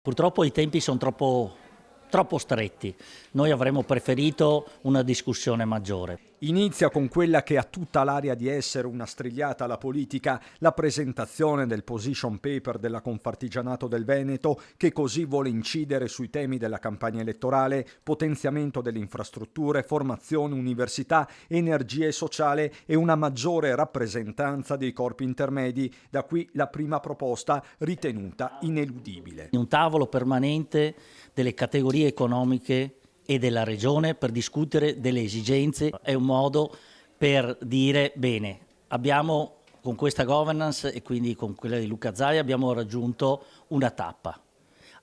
Purtroppo i tempi sono troppo stretti. Noi avremmo preferito una discussione maggiore. Inizia con quella che ha tutta l'aria di essere una strigliata alla politica, la presentazione del position paper della Confartigianato del Veneto, che così vuole incidere sui temi della campagna elettorale: potenziamento delle infrastrutture, formazione, università, energia e sociale e una maggiore rappresentanza dei corpi intermedi. Da qui la prima proposta, ritenuta ineludibile. Un tavolo permanente delle categorie economiche e della regione per discutere delle esigenze è un modo per dire: bene, abbiamo con questa governance e quindi con quella di Luca Zaia abbiamo raggiunto una tappa.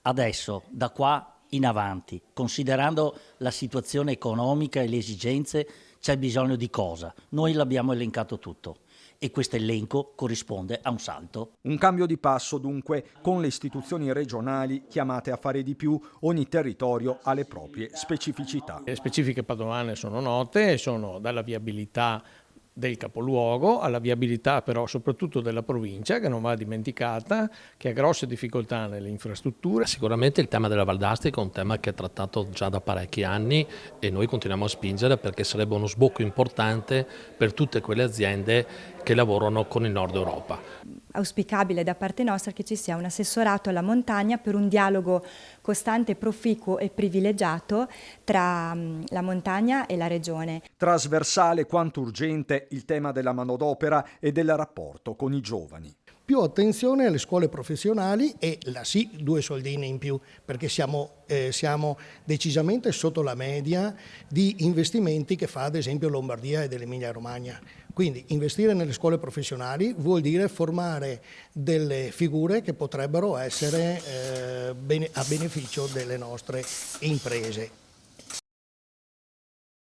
Adesso, da qua in avanti, considerando la situazione economica e le esigenze, c'è bisogno di cosa? Noi l'abbiamo elencato tutto. E questo elenco corrisponde a un salto. Un cambio di passo dunque, con le istituzioni regionali chiamate a fare di più. Ogni territorio ha le proprie specificità. Le specifiche padovane sono note, sono dalla viabilità del capoluogo alla viabilità però soprattutto della provincia, che non va dimenticata, che ha grosse difficoltà nelle infrastrutture. Sicuramente il tema della Valdastico è un tema che è trattato già da parecchi anni e noi continuiamo a spingere perché sarebbe uno sbocco importante per tutte quelle aziende che lavorano con il Nord Europa. Auspicabile da parte nostra che ci sia un assessorato alla montagna per un dialogo costante, proficuo e privilegiato tra la montagna e la regione. Trasversale quanto urgente il tema della manodopera e del rapporto con i giovani. Più attenzione alle scuole professionali e là sì 2 soldini in più, perché siamo decisamente sotto la media di investimenti che fa ad esempio Lombardia ed Emilia Romagna. Quindi investire nelle scuole professionali vuol dire formare delle figure che potrebbero essere a beneficio delle nostre imprese.